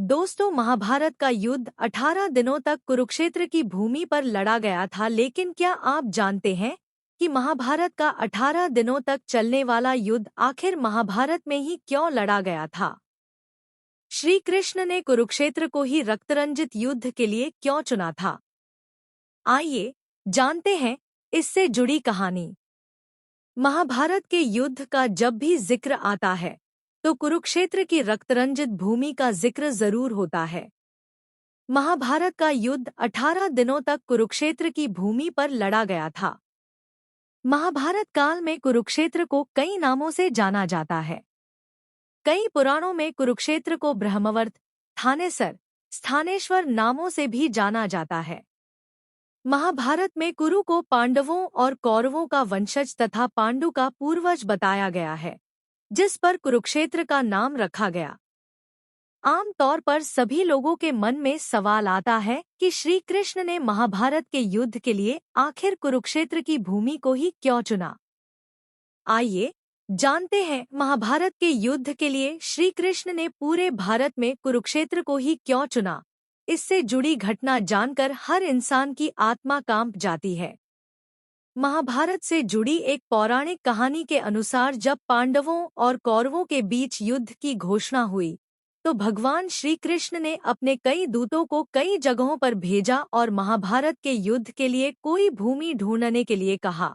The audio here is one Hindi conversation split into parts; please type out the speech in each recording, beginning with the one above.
दोस्तों, महाभारत का युद्ध 18 दिनों तक कुरुक्षेत्र की भूमि पर लड़ा गया था। लेकिन क्या आप जानते हैं कि महाभारत का 18 दिनों तक चलने वाला युद्ध आखिर महाभारत में ही क्यों लड़ा गया था? श्री कृष्ण ने कुरुक्षेत्र को ही रक्तरंजित युद्ध के लिए क्यों चुना था? आइए जानते हैं इससे जुड़ी कहानी। महाभारत के युद्ध का जब भी जिक्र आता है तो कुरुक्षेत्र की रक्तरंजित भूमि का जिक्र जरूर होता है। महाभारत का युद्ध 18 दिनों तक कुरुक्षेत्र की भूमि पर लड़ा गया था। महाभारत काल में कुरुक्षेत्र को कई नामों से जाना जाता है। कई पुराणों में कुरुक्षेत्र को ब्रह्मवर्त, थानेसर, स्थानेश्वर नामों से भी जाना जाता है। महाभारत में कुरु को पांडवों और कौरवों का वंशज तथा पांडु का पूर्वज बताया गया है, जिस पर कुरुक्षेत्र का नाम रखा गया। आम तौर पर सभी लोगों के मन में सवाल आता है कि श्री कृष्ण ने महाभारत के युद्ध के लिए आखिर कुरुक्षेत्र की भूमि को ही क्यों चुना। आइए जानते हैं महाभारत के युद्ध के लिए श्री कृष्ण ने पूरे भारत में कुरुक्षेत्र को ही क्यों चुना। इससे जुड़ी घटना जानकर हर इंसान की आत्मा कांप जाती है। महाभारत से जुड़ी एक पौराणिक कहानी के अनुसार जब पांडवों और कौरवों के बीच युद्ध की घोषणा हुई तो भगवान श्री कृष्ण ने अपने कई दूतों को कई जगहों पर भेजा और महाभारत के युद्ध के लिए कोई भूमि ढूंढने के लिए कहा।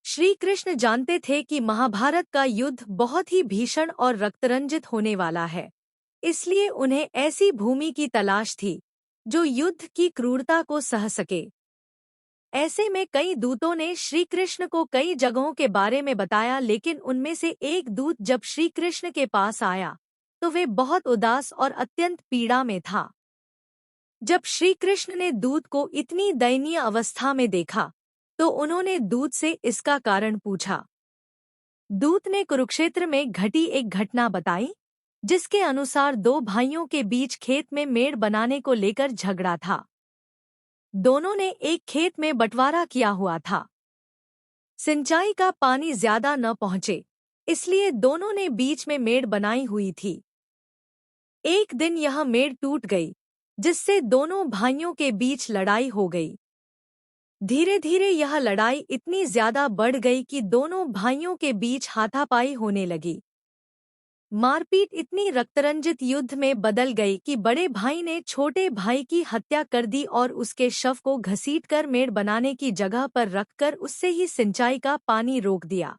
श्री कृष्ण जानते थे कि महाभारत का युद्ध बहुत ही भीषण और रक्तरंजित होने वाला है, इसलिए उन्हें ऐसी भूमि की तलाश थी जो युद्ध की क्रूरता को सह सके। ऐसे में कई दूतों ने श्री कृष्ण को कई जगहों के बारे में बताया, लेकिन उनमें से एक दूत जब श्री कृष्ण के पास आया तो वे बहुत उदास और अत्यंत पीड़ा में था। जब श्री कृष्ण ने दूत को इतनी दयनीय अवस्था में देखा तो उन्होंने दूत से इसका कारण पूछा। दूत ने कुरुक्षेत्र में घटी एक घटना बताई, जिसके अनुसार दो भाइयों के बीच खेत में मेड़ बनाने को लेकर झगड़ा था। दोनों ने एक खेत में बंटवारा किया हुआ था। सिंचाई का पानी ज्यादा न पहुंचे, इसलिए दोनों ने बीच में मेड़ बनाई हुई थी। एक दिन यह मेड़ टूट गई, जिससे दोनों भाइयों के बीच लड़ाई हो गई। धीरे धीरे यह लड़ाई इतनी ज्यादा बढ़ गई कि दोनों भाइयों के बीच हाथापाई होने लगी। मारपीट इतनी रक्तरंजित युद्ध में बदल गई कि बड़े भाई ने छोटे भाई की हत्या कर दी और उसके शव को घसीटकर मेड़ बनाने की जगह पर रखकर उससे ही सिंचाई का पानी रोक दिया।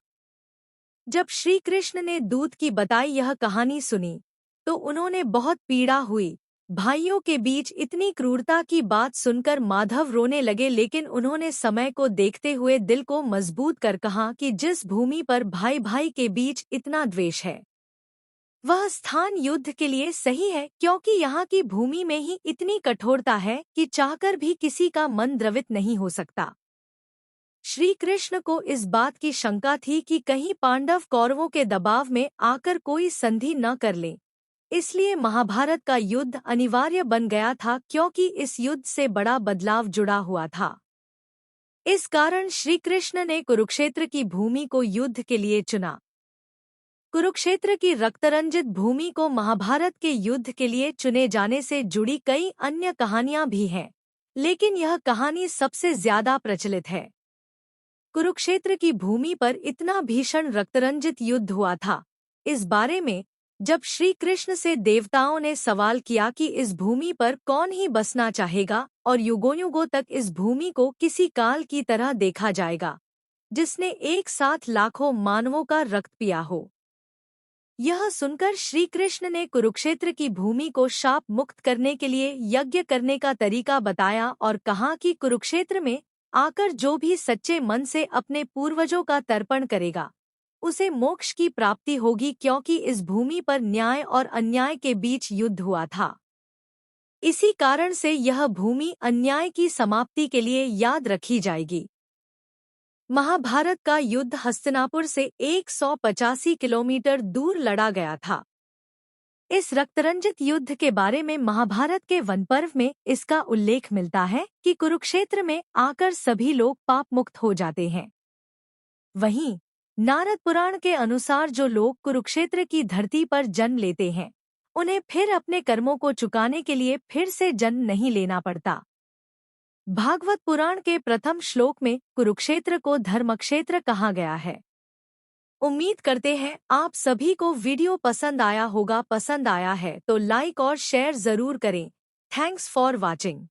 जब श्री कृष्ण ने दूत की बताई यह कहानी सुनी तो उन्होंने बहुत पीड़ा हुई। भाइयों के बीच इतनी क्रूरता की बात सुनकर माधव रोने लगे, लेकिन उन्होंने समय को देखते हुए दिल को मजबूत कर कहा कि जिस भूमि पर भाई भाई के बीच इतना द्वेष है वह स्थान युद्ध के लिए सही है, क्योंकि यहाँ की भूमि में ही इतनी कठोरता है कि चाहकर भी किसी का मन द्रवित नहीं हो सकता। श्री कृष्ण को इस बात की शंका थी कि कहीं पांडव कौरवों के दबाव में आकर कोई संधि न कर लें, इसलिए महाभारत का युद्ध अनिवार्य बन गया था, क्योंकि इस युद्ध से बड़ा बदलाव जुड़ा हुआ था। इस कारण श्री कृष्ण ने कुरुक्षेत्र की भूमि को युद्ध के लिए चुना। कुरुक्षेत्र की रक्तरंजित भूमि को महाभारत के युद्ध के लिए चुने जाने से जुड़ी कई अन्य कहानियां भी हैं, लेकिन यह कहानी सबसे ज्यादा प्रचलित है। कुरुक्षेत्र की भूमि पर इतना भीषण रक्तरंजित युद्ध हुआ था, इस बारे में जब श्री कृष्ण से देवताओं ने सवाल किया कि इस भूमि पर कौन ही बसना चाहेगा और युगों युगों तक इस भूमि को किसी काल की तरह देखा जाएगा जिसने एक साथ लाखों मानवों का रक्त पिया हो। यह सुनकर श्री कृष्ण ने कुरुक्षेत्र की भूमि को शाप मुक्त करने के लिए यज्ञ करने का तरीका बताया और कहा कि कुरुक्षेत्र में आकर जो भी सच्चे मन से अपने पूर्वजों का तर्पण करेगा उसे मोक्ष की प्राप्ति होगी, क्योंकि इस भूमि पर न्याय और अन्याय के बीच युद्ध हुआ था। इसी कारण से यह भूमि अन्याय की समाप्ति के लिए याद रखी जाएगी। महाभारत का युद्ध हस्तिनापुर से 185 किलोमीटर दूर लड़ा गया था। इस रक्तरंजित युद्ध के बारे में महाभारत के वन पर्व में इसका उल्लेख मिलता है कि कुरुक्षेत्र में आकर सभी लोग पाप मुक्त हो जाते हैं। वहीं नारद पुराण के अनुसार जो लोग कुरुक्षेत्र की धरती पर जन्म लेते हैं उन्हें फिर अपने कर्मों को चुकाने के लिए फिर से जन्म नहीं लेना पड़ता। भागवत पुराण के प्रथम श्लोक में कुरुक्षेत्र को धर्मक्षेत्र कहा गया है। उम्मीद करते हैं आप सभी को वीडियो पसंद आया होगा। पसंद आया है तो लाइक और शेयर जरूर करें। Thanks for watching.